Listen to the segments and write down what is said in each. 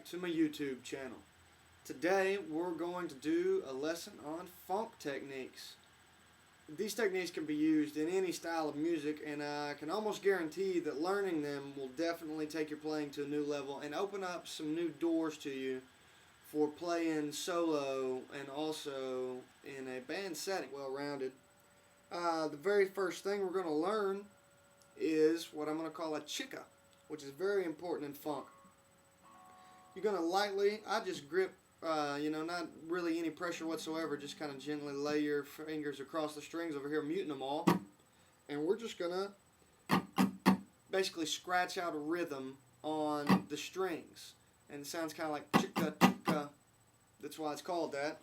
back to my YouTube channel. Today we're going to do a lesson on funk techniques. These techniques can be used in any style of music, and I can almost guarantee that learning them will definitely take your playing to a new level and open up some new doors to you for playing solo and also in a band setting, well-rounded. The very first thing we're going to learn is what I'm going to call a chica, which is very important in funk. You're going to lightly, I just grip, not really any pressure whatsoever, just kind of gently lay your fingers across the strings over here, muting them all. And we're just going to basically scratch out a rhythm on the strings. And it sounds kind of like chica, chica. That's why it's called that.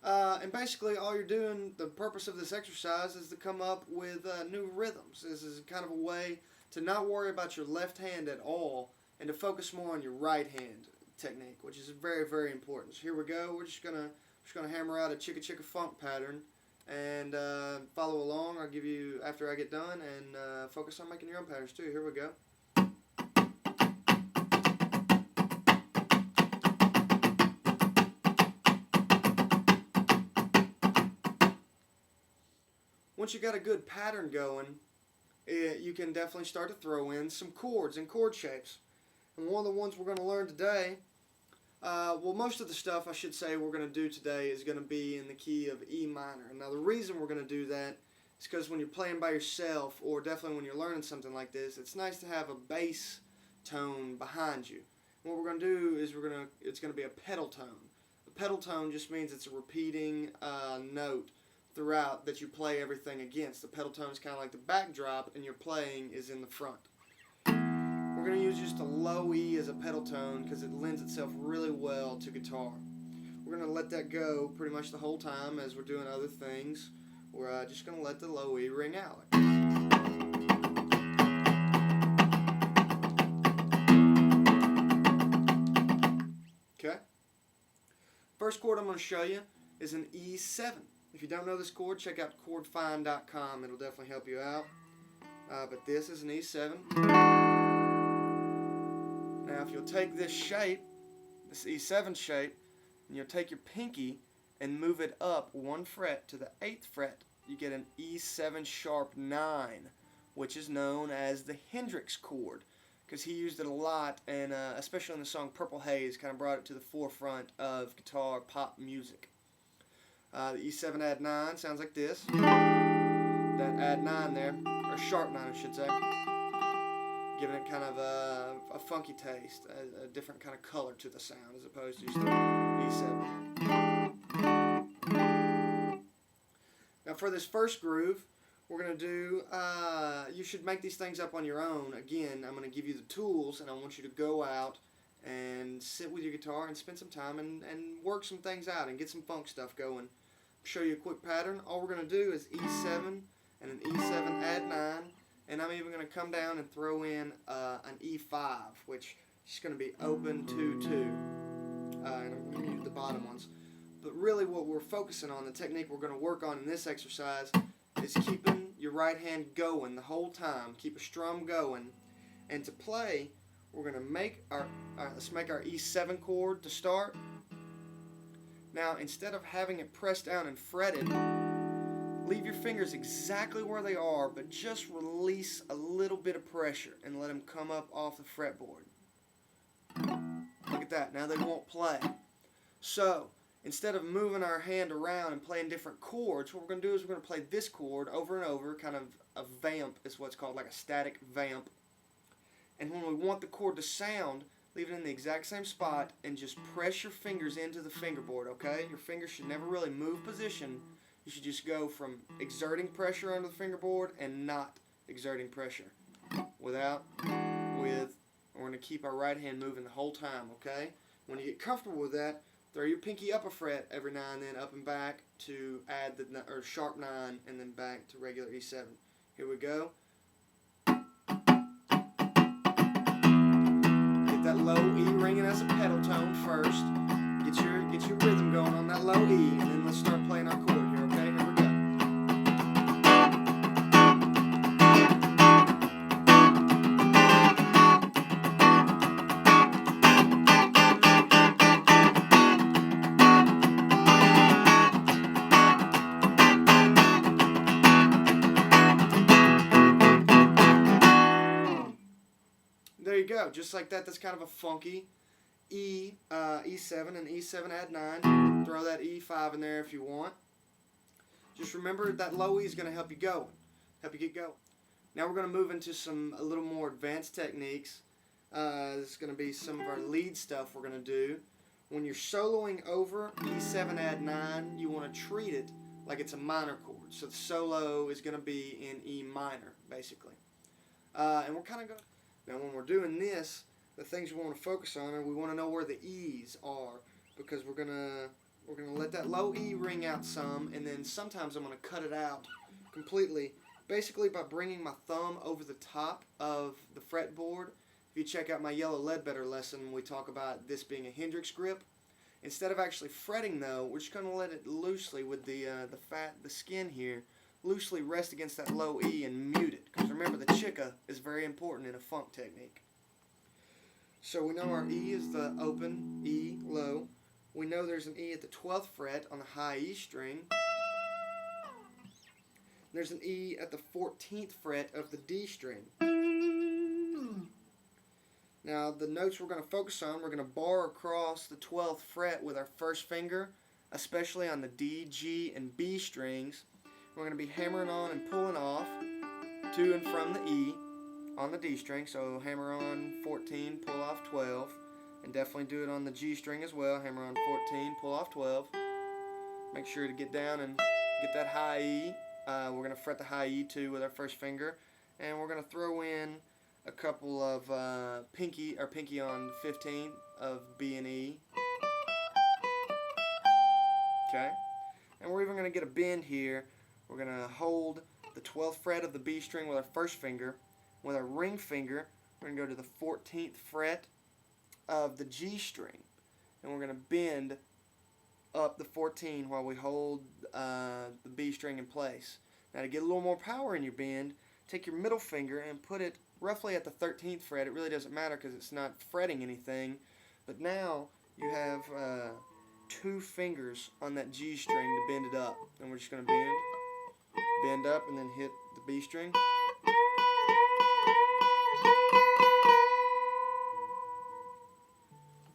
And basically all you're doing, the purpose of this exercise is to come up with new rhythms. This is kind of a way to not worry about your left hand at all and to focus more on your right hand technique, which is very, very important. So here we go. We're just gonna hammer out a chica chica funk pattern and follow along. I'll give you after I get done, and focus on making your own patterns too. Here we go. Once you got a good pattern going, you can definitely start to throw in some chords and chord shapes. And one of the ones we're going to learn today, most of the stuff I should say we're going to do today is going to be in the key of E minor. Now the reason we're going to do that is because when you're playing by yourself, or definitely when you're learning something like this, it's nice to have a bass tone behind you. And what we're going to do is it's going to be a pedal tone. A pedal tone just means it's a repeating note throughout that you play everything against. The pedal tone is kind of like the backdrop, and your playing is in the front. We're going to use just a low E as a pedal tone because it lends itself really well to guitar. We're going to let that go pretty much the whole time as we're doing other things. We're just going to let the low E ring out. Okay? First chord I'm going to show you is an E7. If you don't know this chord, check out chordfind.com. It'll definitely help you out. But this is an E7. Now if you'll take this shape, this E7 shape, and you'll take your pinky and move it up one fret to the 8th fret, you get an E7 sharp 9, which is known as the Hendrix chord, because he used it a lot, and especially in the song Purple Haze, kind of brought it to the forefront of guitar pop music. The E7 add 9 sounds like this. That add 9 there, or sharp 9 I should say, giving it kind of a funky taste, a different kind of color to the sound as opposed to just E7. Now for this first groove, we're going to do, you should make these things up on your own. Again, I'm going to give you the tools, and I want you to go out and sit with your guitar and spend some time and work some things out and get some funk stuff going. Show you a quick pattern. All we're going to do is E7 and an E7 add 9, and I'm even going to come down and throw in an E5, which is going to be open 2-2, and I'm going to mute the bottom ones. But really what we're focusing on, the technique we're going to work on in this exercise, is keeping your right hand going the whole time. Keep a strum going, and to play, we're going to make let's make our E7 chord to start. Now, instead of having it pressed down and fretted, leave your fingers exactly where they are, but just release a little bit of pressure and let them come up off the fretboard. Look at that. Now they won't play. So, instead of moving our hand around and playing different chords, what we're going to do is we're going to play this chord over and over, kind of a vamp is what's called, like a static vamp. And when we want the chord to sound, leave it in the exact same spot and just press your fingers into the fingerboard, okay? Your fingers should never really move position. You should just go from exerting pressure under the fingerboard and not exerting pressure. Without, with, we're going to keep our right hand moving the whole time, okay? When you get comfortable with that, throw your pinky up a fret every now and then, up and back, to add the sharp 9, and then back to regular E7. Here we go. That low E ringing as a pedal tone first. Get your rhythm going on that low E, and then let's start playing our chord here, okay? Here we go. go. Just like that, that's kind of a funky E7 and E7 add 9. Throw that E5 in there if you want. Just remember that low E is going to help you get going. Now we're going to move into a little more advanced techniques. This is going to be some of our lead stuff we're going to do. When you're soloing over E7 add 9, you want to treat it like it's a minor chord. So the solo is going to be in E minor, basically. And we're kind of going. Now when we're doing this, the things we want to focus on are we want to know where the E's are, because we're gonna let that low E ring out some, and then sometimes I'm gonna cut it out completely, basically by bringing my thumb over the top of the fretboard. If you check out my Yellow Ledbetter lesson, we talk about this being a Hendrix grip. Instead of actually fretting though, we're just gonna let it loosely with the skin here loosely rest against that low E and mute it. Because remember, the chicka is very important in a funk technique. So we know our E is the open E low. We know there's an E at the 12th fret on the high E string. There's an E at the 14th fret of the D string. Now the notes we're going to focus on, we're going to bar across the 12th fret with our first finger, especially on the D, G, and B strings. We're going to be hammering on and pulling off to and from the E on the D string. So hammer on 14, pull off 12. And definitely do it on the G string as well. Hammer on 14, pull off 12. Make sure to get down and get that high E. We're going to fret the high E too with our first finger. And we're going to throw in a couple of pinky on 15 of B and E. Okay. And we're even going to get a bend here. We're going to hold the 12th fret of the B string with our first finger. With our ring finger, we're going to go to the 14th fret of the G string. And we're going to bend up the 14 while we hold the B string in place. Now to get a little more power in your bend, take your middle finger and put it roughly at the 13th fret. It really doesn't matter because it's not fretting anything. But now you have 2 fingers on that G string to bend it up. And we're just going to bend up and then hit the B string.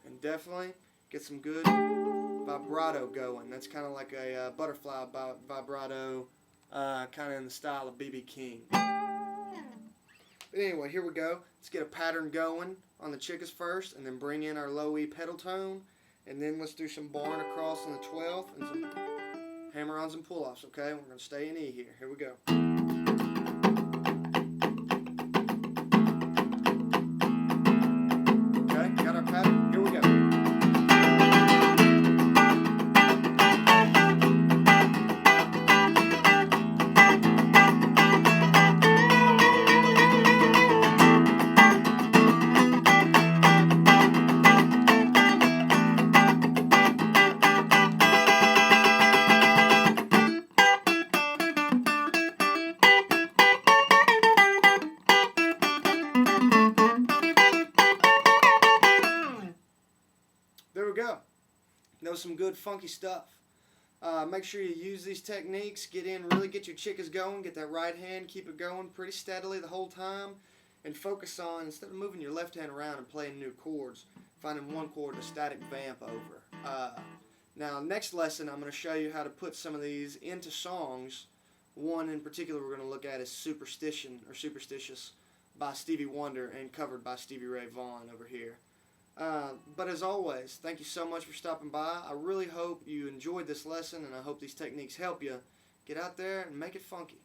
And definitely get some good vibrato going. That's kind of like a butterfly vibrato, kind of in the style of B.B. King. But anyway, here we go. Let's get a pattern going on the chickas first, and then bring in our low E pedal tone, and then let's do some barring across on the 12th and some hammer-ons and pull-offs. Okay, we're going to stay in E here. Here we go. Okay, got our pattern. Here we go. There we go. That was some good funky stuff. Make sure you use these techniques. Really get your chickas going. Get that right hand. Keep it going pretty steadily the whole time. And focus on, instead of moving your left hand around and playing new chords, finding one chord, a static vamp over. Now, next lesson, I'm going to show you how to put some of these into songs. One in particular we're going to look at is Superstition, or Superstitious, by Stevie Wonder and covered by Stevie Ray Vaughan over here. But as always, thank you so much for stopping by. I really hope you enjoyed this lesson, and I hope these techniques help you. Get out there and make it funky.